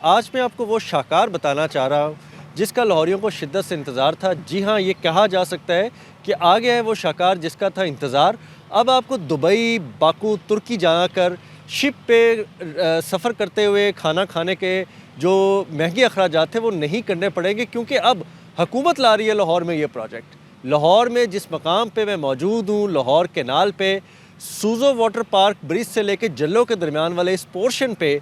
आज मैं आपको वो शाहकार बताना चाह रहा हूँ जिसका लाहौरियों को शिद्दत से इंतज़ार था। जी हाँ, ये कहा जा सकता है कि आ गया है वो शाहकार जिसका था इंतज़ार। अब आपको दुबई, बाकू, तुर्की जाकर शिप पे सफ़र करते हुए खाना खाने के जो महंगे अखराजात थे वो नहीं करने पड़ेंगे, क्योंकि अब हुकूमत ला रही है लाहौर में ये प्रोजेक्ट। लाहौर में जिस मकाम पे मैं मौजूद हूँ, लाहौर कैनाल पे सूज़ो वाटर पार्क ब्रिज से लेके जल्लो के दरमियान वाले इस पोर्शन पे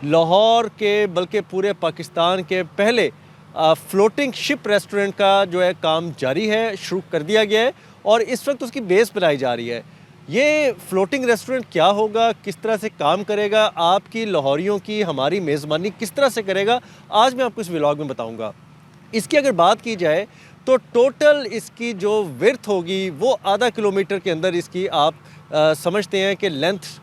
लाहौर के बल्कि पूरे पाकिस्तान के पहले फ्लोटिंग शिप रेस्टोरेंट का जो है काम जारी है, शुरू कर दिया गया है और इस वक्त उसकी बेस बनाई जा रही है। ये फ्लोटिंग रेस्टोरेंट क्या होगा, किस तरह से काम करेगा, आपकी लाहौरियों की हमारी मेज़बानी किस तरह से करेगा, आज मैं आपको इस व्लॉग में बताऊंगा। इसकी अगर बात की जाए तो टोटल इसकी जो विड्थ होगी वो आधा किलोमीटर के अंदर इसकी आप समझते हैं कि लेंथ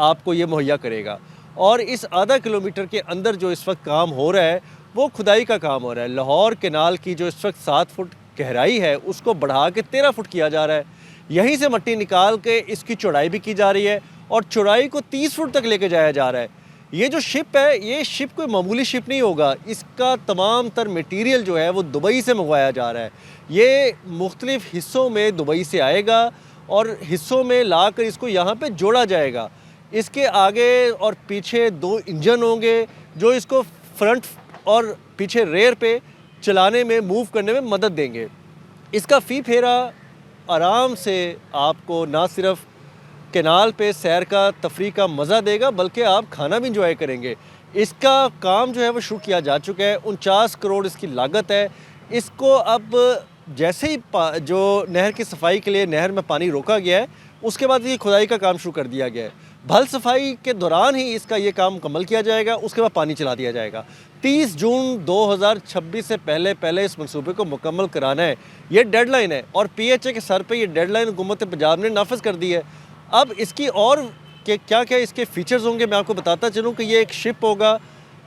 आपको ये मुहैया करेगा। और इस आधा किलोमीटर के अंदर जो इस वक्त काम हो रहा है वो खुदाई का काम हो रहा है। लाहौर कैनाल की जो इस वक्त 7 फुट गहराई है उसको बढ़ा के 13 फुट किया जा रहा है। यहीं से मिट्टी निकाल के इसकी चौड़ाई भी की जा रही है और चौड़ाई को 30 फुट तक लेके जाया जा रहा है। ये जो शिप है, ये शिप कोई मामूली शिप नहीं होगा। इसका तमाम तर मटीरियल जो है वो दुबई से मंगवाया जा रहा है। ये मुख्तलिफ़ हिस्सों में दुबई से आएगा और हिस्सों में ला कर इसको यहाँ पे जोड़ा जाएगा। इसके आगे और पीछे 2 इंजन होंगे जो इसको फ्रंट और पीछे रेयर पे चलाने में, मूव करने में मदद देंगे। इसका फ़ी फेरा आराम से आपको ना सिर्फ कैनाल पे सैर का, तफरी का मज़ा देगा, बल्कि आप खाना भी इंजॉय करेंगे। इसका काम जो है वो शुरू किया जा चुका है। 49 करोड़ इसकी लागत है। इसको अब जैसे ही जो नहर की सफाई के लिए नहर में पानी रोका गया है, उसके बाद ये खुदाई का काम शुरू कर दिया गया है। भल सफाई के दौरान ही इसका ये काम मुकम्मल किया जाएगा, उसके बाद पानी चला दिया जाएगा। 30 जून 2026 से पहले इस मनसूबे को मुकम्मल कराना है, ये डेडलाइन है और PHA के सर पे ये डेडलाइन हुकूमत पंजाब ने नाफिज कर दी है। अब इसकी और क्या क्या इसके फ़ीचर्स होंगे मैं आपको बताता चलूँ कि ये एक शिप होगा,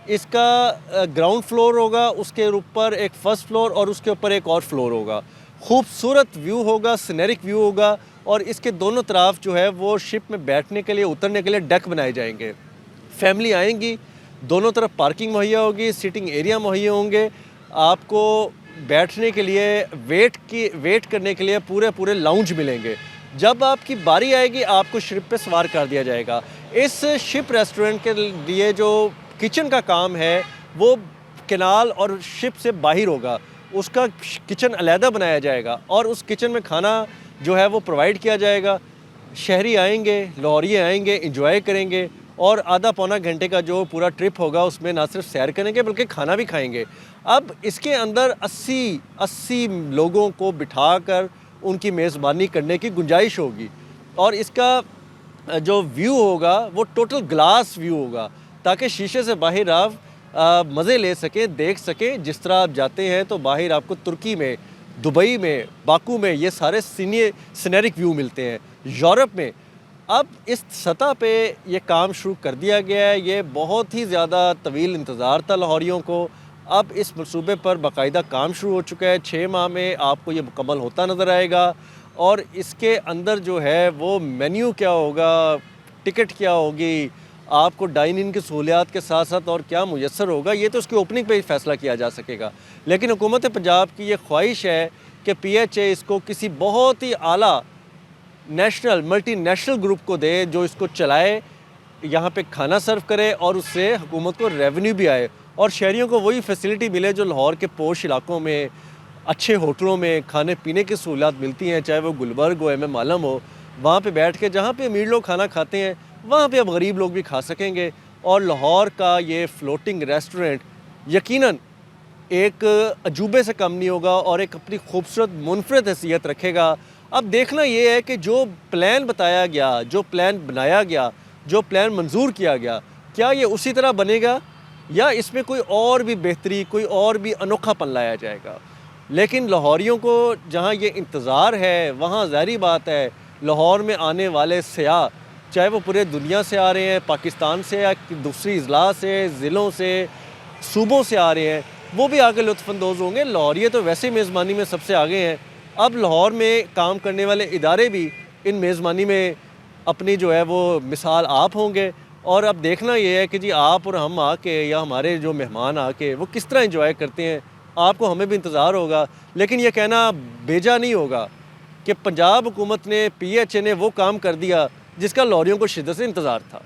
इसका ग्राउंड फ्लोर होगा, उसके ऊपर एक फ़र्स्ट फ्लोर और उसके ऊपर एक और फ्लोर होगा। खूबसूरत व्यू होगा, सीनरिक व्यू होगा और इसके दोनों तरफ जो है वो शिप में बैठने के लिए, उतरने के लिए डेक बनाए जाएंगे। फैमिली आएंगी, दोनों तरफ पार्किंग मुहैया होगी, सिटिंग एरिया मुहैया होंगे। आपको बैठने के लिए, वेट करने के लिए पूरे लाउंज मिलेंगे। जब आपकी बारी आएगी आपको शिप पे सवार कर दिया जाएगा। इस शिप रेस्टोरेंट के लिए जो किचन का काम है वो कैनाल और शिप से बाहर होगा। उसका किचन अलहदा बनाया जाएगा और उस किचन में खाना जो है वो प्रोवाइड किया जाएगा। शहरी आएंगे, लाहौरी आएंगे, इंजॉय करेंगे और आधा पौना घंटे का जो पूरा ट्रिप होगा उसमें ना सिर्फ सैर करेंगे बल्कि खाना भी खाएंगे। अब इसके अंदर 80 लोगों को बिठाकर उनकी मेज़बानी करने की गुंजाइश होगी और इसका जो व्यू होगा वो टोटल ग्लास व्यू होगा, ताकि शीशे से बाहर आप मज़े ले सकें, देख सकें। जिस तरह आप जाते हैं तो बाहर आपको तुर्की में, दुबई में, बाकू में ये सारे सीनरिक व्यू मिलते हैं। यूरोप में अब इस सतह पे ये काम शुरू कर दिया गया है। ये बहुत ही ज़्यादा तवील इंतज़ार था लाहौरियों को। अब इस मनसूबे पर बाकायदा काम शुरू हो चुका है। 6 माह में आपको ये मुकम्मल होता नज़र आएगा और इसके अंदर जो है वो मेन्यू क्या होगा, टिकट क्या होगी, आपको डाइन इन की सहूलियात के साथ साथ और क्या मुयस्सर होगा, ये तो उसकी ओपनिंग पे ही फ़ैसला किया जा सकेगा। लेकिन हुकूमत पंजाब की ये ख्वाहिश है कि PHA इसको किसी बहुत ही आला नेशनल, मल्टीनेशनल ग्रुप को दे जो इसको चलाए, यहाँ पे खाना सर्व करे और उससे हुकूमत को रेवेन्यू भी आए और शहरियों को वही फैसिलिटी मिले जो लाहौर के पोश इलाकों में, अच्छे होटलों में खाने पीने की सहूलियात मिलती हैं, चाहे वो गुलबर्ग हो, MM आलम हो। वहाँ पे बैठ के जहाँ पे अमीर लोग खाना खाते हैं वहाँ पे अब गरीब लोग भी खा सकेंगे। और लाहौर का ये फ्लोटिंग रेस्टोरेंट यकीनन एक अजूबे से कम नहीं होगा और एक अपनी खूबसूरत मुनफरद हैसियत रखेगा। अब देखना ये है कि जो प्लान बताया गया, जो प्लान बनाया गया, जो प्लान मंजूर किया गया, क्या ये उसी तरह बनेगा या इसमें कोई और भी बेहतरी, कोई और भी अनोखापन लाया जाएगा। लेकिन लाहौरियों को जहाँ ये इंतज़ार है वहाँ ज़ाहिर बात है लाहौर में आने वाले सयाह, चाहे वो पूरे दुनिया से आ रहे हैं, पाकिस्तान से या दूसरी अजला से, ज़िलों से, सूबों से आ रहे हैं, वो भी आगे लुत्फ़अंदोज़ होंगे। लाहौरिये तो वैसे मेज़बानी में सबसे आगे हैं। अब लाहौर में काम करने वाले इदारे भी इन मेज़बानी में अपनी जो है वो मिसाल आप होंगे और अब देखना ये है कि जी आप और हम आके या हमारे जो मेहमान आके वो किस तरह एंजॉय करते हैं। आपको हमें भी इंतज़ार होगा, लेकिन ये कहना बेजा नहीं होगा कि पंजाब हुकूमत ने, PHA ने वो काम कर दिया जिसका लाहौरियों को शिद्दत से इंतज़ार था।